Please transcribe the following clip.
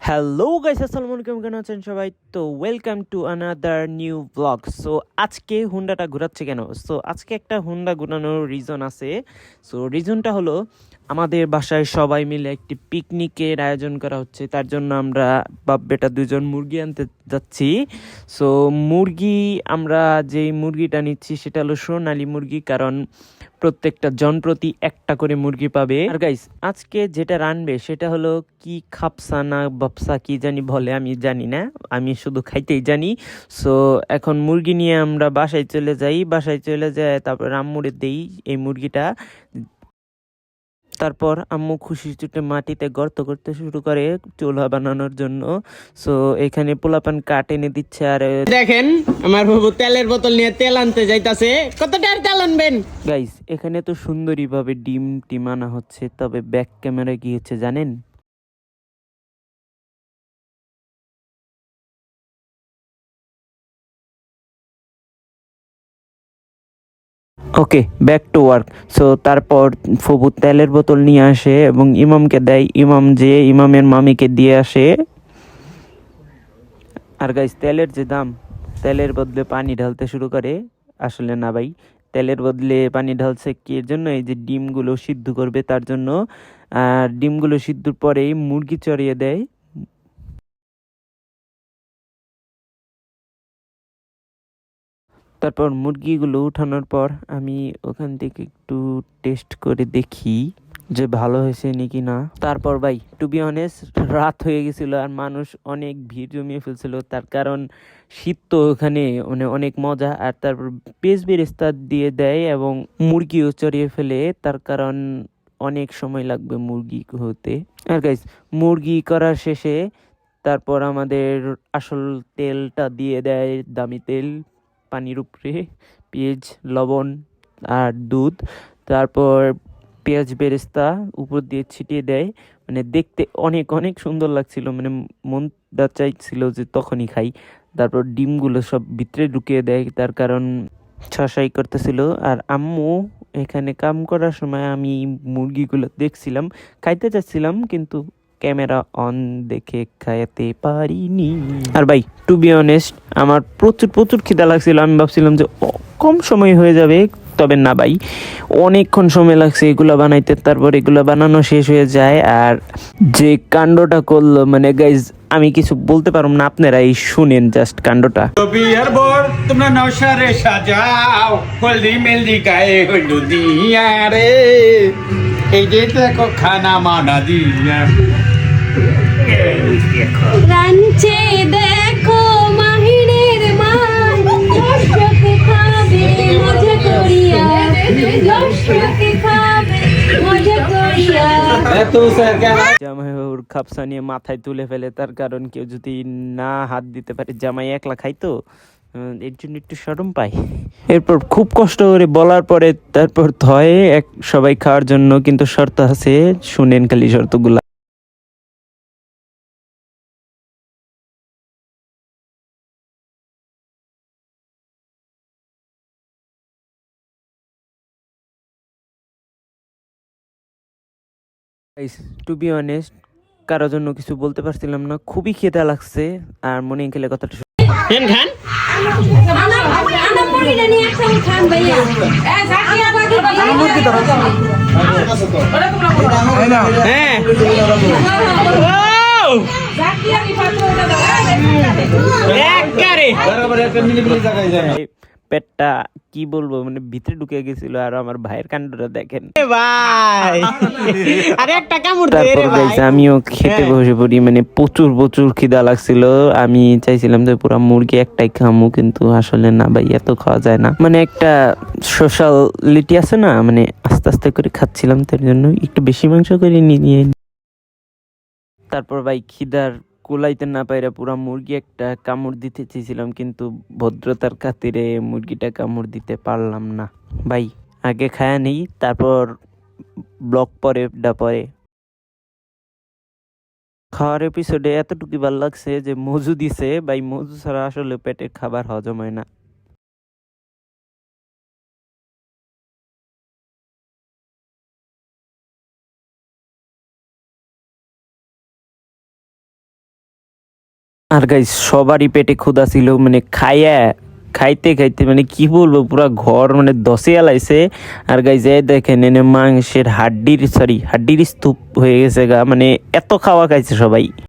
Hello guys, আসসালামু আলাইকুম। কেমন আছেন সবাই? তো welcome to another new blog. So আজকে হুন্ডাটা ঘোরাচ্ছে কেন? সো আজকে একটা হুন্ডা ঘোরানোর রিজন আছে। সো রিজনটা হলো আমাদের বাসায় সবাই মিলে একটি পিকনিকের আয়োজন করা হচ্ছে। তার জন্য আমরা বাপ বেটা দুজন মুরগি আনতে যাচ্ছি। সো মুরগি, আমরা যেই মুরগিটা নিচ্ছি সেটা হলো সোনালী মুরগি, কারণ প্রত্যেকটা জন প্রতি একটা করে মুরগি পাবে। আর গাইস, আজকে যেটা রানবে সেটা হলো কি খাপসা না বাপসা কি জানি বলে, আমি জানি না, আমি শুধু খাইতেই জানি। সো এখন মুরগি নিয়ে আমরা বাসায় চলে যাই, বাসায় চলে যায় তারপর আম্মুরে দেই এই মুরগিটা। তারপর আম্মু খুশি চুটে মাটিতে গর্ত করতে শুরু করে চুলা বানানোর জন্য। সো এখানে পোলাপান কাঠ এনে দিচ্ছে। আর দেখেন আমার বাবু তেলের বোতল নিয়ে তেল আনতে যাইতাছে। কত টাকার তেল আনবেন? গাইস, এখানে তো সুন্দরী ভাবে ডিম টিম আনা হচ্ছে, তবে ব্যাক ক্যামেরায় কি হচ্ছে জানেন? ওকে, ব্যাক টু ওয়ার্ক। সো তারপর ফুবু তেলের বোতল নিয়ে আসে এবং ইমামকে দেয়, ইমাম যে ইমামের মামিকে দিয়ে আসে। আর গাইস, তেলের যে দাম, তেলের বদলে পানি ঢালতে শুরু করে। আসলে না ভাই, তেলের বদলে পানি ঢালছে কি এর জন্য? এই যে ডিমগুলো সিদ্ধ করবে তার জন্য। আর ডিমগুলো সিদ্ধর পরেই মুরগি চড়িয়ে দেয়। তারপর মুরগিগুলো উঠানোর পর আমি ওখান থেকে একটু টেস্ট করে দেখি যে ভালো হয়েছে নাকি না। তারপর ভাই, টু বি অনেস্ট, রাত হয়ে গেছিল আর মানুষ অনেক ভিড় জমিয়ে ফেলছিল, তার কারণ শীত তো ওখানে, মানে অনেক মজা। আর তারপর পেঁয়াজ বেরেস্তা দিয়ে দেয় এবং মুরগিও চড়িয়ে ফেলে, তার কারণ অনেক সময় লাগবে মুরগি হতে। আর গাইস, মুরগি করার শেষে তারপর আমাদের আসল তেলটা দিয়ে দেয়, দামি তেল, পানির উপরে পেঁয়াজ, লবণ আর দুধ। তারপর পেঁয়াজ বেরেস্তা উপর দিয়ে ছিটিয়ে দেয়। মানে দেখতে অনেক অনেক সুন্দর লাগছিল, মানে মনটা চাইছিল যে তখনই খাই। তারপর ডিমগুলো সব ভিতরে ঢুকিয়ে দেয়, তার কারণ ছসাই করতেছিল। আর আম্মু এখানে কাম করার সময় আমি মুরগিগুলো দেখছিলাম, খাইতে চাচ্ছিলাম, কিন্তু ক্যামেরা অন দেখে খাইতে পারিনি। আর ভাই, টু বি অনেস্ট, আমার প্রচুর প্রচুর খিদা লাগছিল। আমি ভাবছিলাম যে কম সময় হয়ে যাবে, তবে না ভাই, অনেকক্ষণ সময় লাগছে এগুলো বানাইতে। তারপর এগুলো বানানো শেষ হয়ে যায়। আর যে কাণ্ডটা করলো, মানে গাইজ, আমি কিছু বলতে পারবো না, আপনারা এই শুনেন জাস্ট কাণ্ডটা। বিয়ার বর তোমরা নশারে সাজাও, হলদি মেলদি গায়ে হইল দিয়া রে, এই যে দেখো খানা মানা দিয়া। রাঞ্চে দেখো মাহিরের মাই, দর্শকে খাবে মজা করিয়া, দর্শকে খাবে মজা করিয়া। জামাই ওর খাপসা নিয়ে মাথায় তুলে ফেলে, তার কারণ কেউ যদি না হাত দিতে পারে, জামাই একলা খাইতো, এর জন্য একটু শরম পায়। এরপর খুব কষ্ট করে বলার পরে তারপর ধয়ে এক সবাই খাওয়ার জন্য, কিন্তু শর্ত আছে, শুনেন খালি শর্তগুলা। টু বি অনেস্ট, কারোর জন্য কিছু বলতে পারছিলাম না, খুবই খিদা লাগছে। আর মনে গেলে কথাটা খান খান। আমার মুরগিটা নিয়ে একদম খান ভাইয়া। জাকিয়া বাকি হ্যাঁ। ও জাকিয়া কি পাত্রটা দাও। একবারে পেটটা কি বলবো, মানে ভিতরে ঢুকে গেছিল। আর আমার ভাইয়ের কাণ্ডটা দেখেন এ ভাই, আরে একটা কামড় দে তারপর রে ভাই। গাইছে আমিও খেতে বসে পড়ি, মানে প্রচুর প্রচুর খিদা লাগছিল। আমি চাইছিলাম যে পুরা মুরগি একটাই খামু, কিন্তু আসলে না ভাই, এত খাওয়া যায় না। মানে একটা সোশ্যালিটি আছে না, মানে আস্তে আস্তে করে খাচ্ছিলাম, তার জন্য একটু বেশি মাংস করে নিয়ে। তারপর ভাই খিদার কুলাইতে না পাইরা পুরা মুরগি একটা কামড় দিতে চেয়েছিলাম, কিন্তু ভদ্রতার খাতিরে মুরগিটা কামড় দিতে পারলাম না। ভাই, আগে খায়া নেই, তারপর ব্লগ পরে পরে। খাওয়ার এপিসোডে এতটুকু ভালো লাগছে যে মজু দিছে ভাই, মজু ছাড়া আসলে পেটের খাবার হজম হয় না। আর গাইস সবারই পেটে ক্ষুধা ছিল, মানে খাইতে খাইতে মানে কি বলবো, পুরা ঘর মানে দশে আলাইছে। আর গাইস এই দেখেন এনে মাংসের হাড্ডির স্তূপ হয়ে গেছে গা, মানে এত খাওয়া খাইছে সবাই।